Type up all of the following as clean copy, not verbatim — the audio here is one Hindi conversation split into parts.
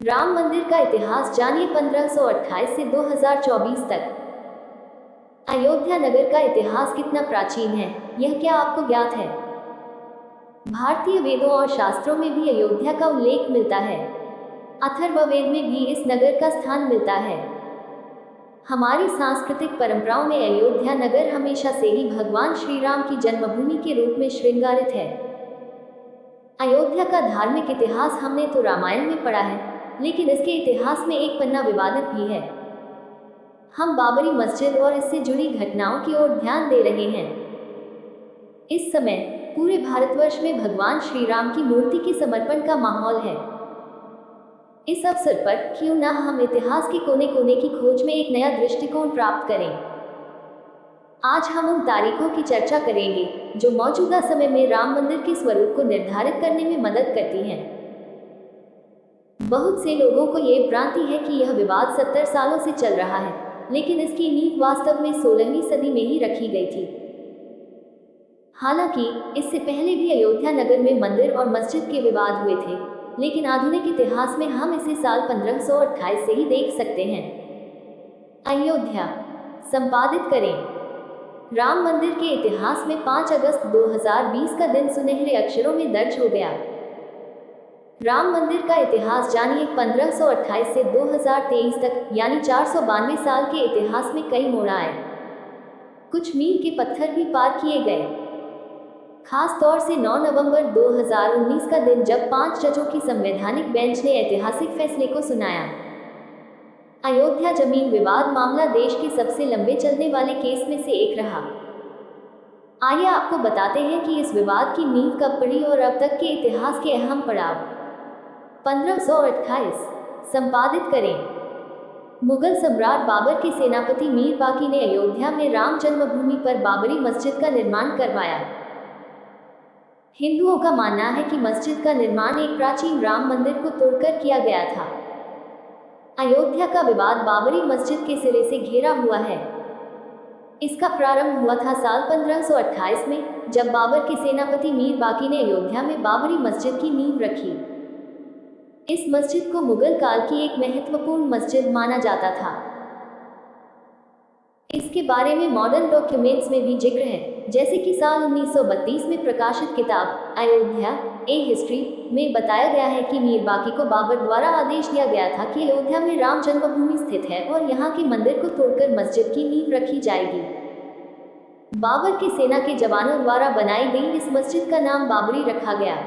राम मंदिर का इतिहास जानिए 1528 से 2024 तक। अयोध्या नगर का इतिहास कितना प्राचीन है, यह क्या आपको ज्ञात है? भारतीय वेदों और शास्त्रों में भी अयोध्या का उल्लेख मिलता है। अथर्ववेद में भी इस नगर का स्थान मिलता है। हमारी सांस्कृतिक परंपराओं में अयोध्या नगर हमेशा से ही भगवान श्री राम की जन्मभूमि के रूप में श्रृंगारित है। अयोध्या का धार्मिक इतिहास हमने तो रामायण में पढ़ा है, लेकिन इसके इतिहास में एक पन्ना विवादित भी है। हम बाबरी मस्जिद और इससे जुड़ी घटनाओं की ओर ध्यान दे रहे हैं। इस समय पूरे भारतवर्ष में भगवान श्री राम की मूर्ति के समर्पण का माहौल है। इस अवसर पर क्यों न हम इतिहास के कोने कोने की खोज में एक नया दृष्टिकोण प्राप्त करें। आज हम उन तारीखों की चर्चा करेंगे जो मौजूदा समय में राम मंदिर के स्वरूप को निर्धारित करने में मदद करती हैं। बहुत से लोगों को ये भ्रांति है कि यह विवाद 70 सालों से चल रहा है, लेकिन इसकी नींव वास्तव में 16वीं सदी में ही रखी गई थी। हालांकि इससे पहले भी अयोध्या नगर में मंदिर और मस्जिद के विवाद हुए थे, लेकिन आधुनिक इतिहास में हम इसे साल 1528 से ही देख सकते हैं। अयोध्या संपादित करें। राम मंदिर के इतिहास में 5 अगस्त 2020 का दिन सुनहरे अक्षरों में दर्ज हो गया। राम मंदिर का इतिहास जानिए 1528 से 2023 तक, यानी 492 साल के इतिहास में कई मोड़ आए। कुछ मील के पत्थर भी पार किए गए, खास तौर से 9 नवंबर 2019 का दिन, जब 5 जजों की संवैधानिक बेंच ने ऐतिहासिक फैसले को सुनाया। अयोध्या जमीन विवाद मामला देश के सबसे लंबे चलने वाले केस में से एक रहा। आइए आपको बताते हैं कि इस विवाद की नींव कब पड़ी और अब तक के इतिहास के अहम पड़ाव। 1528 संपादित करें। मुगल सम्राट बाबर के सेनापति मीर बाकी ने अयोध्या में राम जन्मभूमि पर बाबरी मस्जिद का निर्माण करवाया। हिंदुओं का मानना है कि मस्जिद का निर्माण एक प्राचीन राम मंदिर को तोड़कर किया गया था। अयोध्या का विवाद बाबरी मस्जिद के सिरे से घिरा हुआ है। इसका प्रारंभ हुआ था साल 1528 में, जब बाबर के सेनापति मीर बाकी ने अयोध्या में बाबरी मस्जिद की नींव रखी। इस मस्जिद को मुगल काल की एक महत्वपूर्ण मस्जिद माना जाता था। इसके बारे में मॉडर्न डॉक्यूमेंट्स में भी जिक्र है, जैसे कि साल 1932 में प्रकाशित किताब अयोध्या ए हिस्ट्री में बताया गया है कि मीर बाकी को बाबर द्वारा आदेश दिया गया था कि अयोध्या में राम जन्मभूमि स्थित है और यहाँ के मंदिर को तोड़कर मस्जिद की नींव रखी जाएगी। बाबर की सेना के जवानों द्वारा बनाई गई इस मस्जिद का नाम बाबरी रखा गया।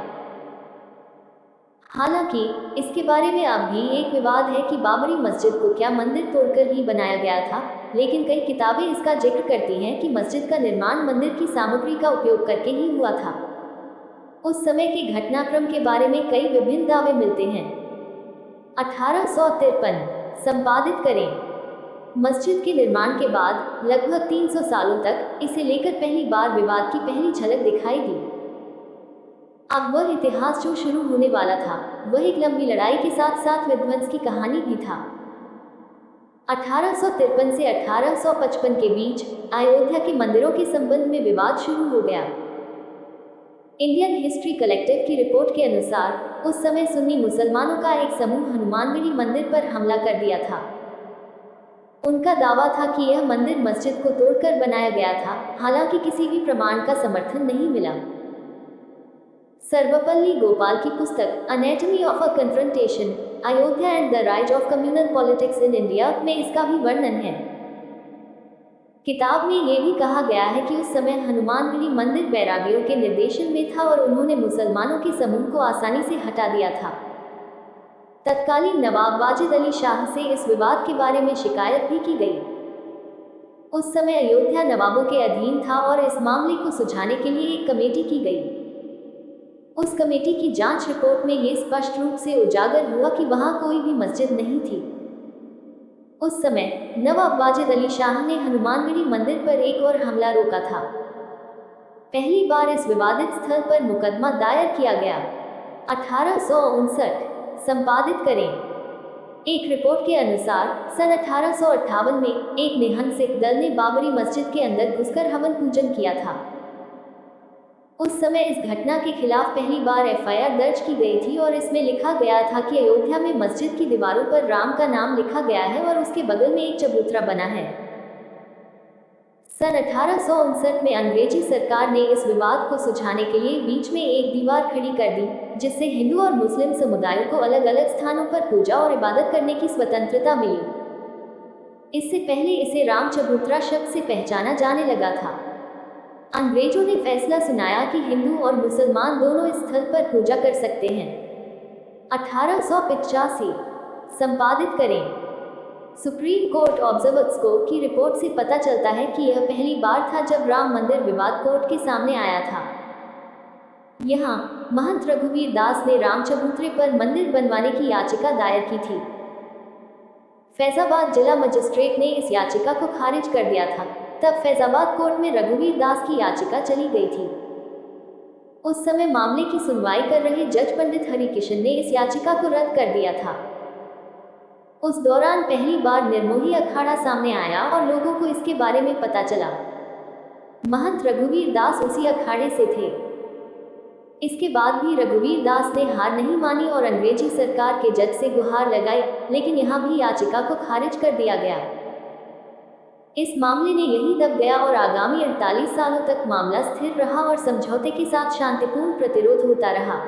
हालांकि इसके बारे में अब भी एक विवाद है कि बाबरी मस्जिद को क्या मंदिर तोड़कर ही बनाया गया था, लेकिन कई किताबें इसका जिक्र करती हैं कि मस्जिद का निर्माण मंदिर की सामग्री का उपयोग करके ही हुआ था। उस समय के घटनाक्रम के बारे में कई विभिन्न दावे मिलते हैं। 1853 संपादित करें। मस्जिद के निर्माण के बाद लगभग 300 सालों तक इसे लेकर पहली बार विवाद की पहली झलक दिखाई दी। अब वह इतिहास जो शुरू होने वाला था, वह एक लंबी लड़ाई के साथ साथ विध्वंस की कहानी भी था। 1853 से 1855 के बीच अयोध्या के मंदिरों के संबंध में विवाद शुरू हो गया। इंडियन हिस्ट्री कलेक्टिव की रिपोर्ट के अनुसार उस समय सुन्नी मुसलमानों का एक समूह हनुमानगढ़ी मंदिर पर हमला कर दिया था। उनका दावा था कि यह मंदिर मस्जिद को तोड़कर बनाया गया था, हालांकि किसी भी प्रमाण का समर्थन नहीं मिला। सर्वपल्ली गोपाल की पुस्तक anatomy of a confrontation, Ayodhya and the rise of communal politics in India में इसका भी वर्णन है। किताब में यह भी कहा गया है कि उस समय हनुमानगढ़ी मंदिर बैरागियों के निर्देशन में था और उन्होंने मुसलमानों के समूह को आसानी से हटा दिया था। तत्कालीन नवाब वाजिद अली शाह से इस विवाद के बारे में शिकायत भी की गई। उस समय अयोध्या नवाबों के अधीन था और इस मामले को सुलझाने के लिए एक कमेटी की गई। उस कमेटी की जांच रिपोर्ट में यह स्पष्ट रूप से उजागर हुआ कि वहां कोई भी मस्जिद नहीं थी। उस समय नवाब वाजिद अली शाह ने हनुमानगढ़ी मंदिर पर एक और हमला रोका था। पहली बार इस विवादित स्थल पर मुकदमा दायर किया गया। 1859 संपादित करें। एक रिपोर्ट के अनुसार सन 1858 में एक निहंग सिख दल ने बाबरी मस्जिद के अंदर घुसकर हवन पूजन किया था। उस समय इस घटना के खिलाफ पहली बार एफआईआर दर्ज की गई थी और इसमें लिखा गया था कि अयोध्या में मस्जिद की दीवारों पर राम का नाम लिखा गया है और उसके बगल में एक चबूतरा बना है। सन 1859 में अंग्रेजी सरकार ने इस विवाद को सुलझाने के लिए बीच में एक दीवार खड़ी कर दी, जिससे हिंदू और मुस्लिम समुदायों को अलग अलग स्थानों पर पूजा और इबादत करने की स्वतंत्रता मिली। इससे पहले इसे राम चबूतरा शब्द से पहचाना जाने लगा था। अंग्रेजों ने फैसला सुनाया कि हिंदू और मुसलमान दोनों इस स्थल पर पूजा कर सकते हैं। 1885 संपादित करें। सुप्रीम कोर्ट ऑब्जर्वर्स कोर्ट की रिपोर्ट से पता चलता है कि यह पहली बार था जब राम मंदिर विवाद कोर्ट के सामने आया था। यहाँ महंत रघुवीर दास ने राम चबूतरे पर मंदिर बनवाने की याचिका दायर की थी। फैजाबाद जिला मजिस्ट्रेट ने इस याचिका को खारिज कर दिया था। तब फैजाबाद कोर्ट में रघुवीर दास की याचिका चली गई थी। उस समय मामले की सुनवाई कर रहे जज पंडित हरिकिशन ने इस याचिका को रद्द कर दिया था। उस दौरान पहली बार निर्मोही अखाड़ा सामने आया और लोगों को इसके बारे में पता चला। महंत रघुवीर दास उसी अखाड़े से थे। इसके बाद भी रघुवीर दास ने हार नहीं मानी और अंग्रेजी सरकार के जज से गुहार लगाई, लेकिन यहाँ भी याचिका को खारिज कर दिया गया। इस मामले ने यहीं दब गया और आगामी 48 सालों तक मामला स्थिर रहा और समझौते के साथ शांतिपूर्ण प्रतिरोध होता रहा।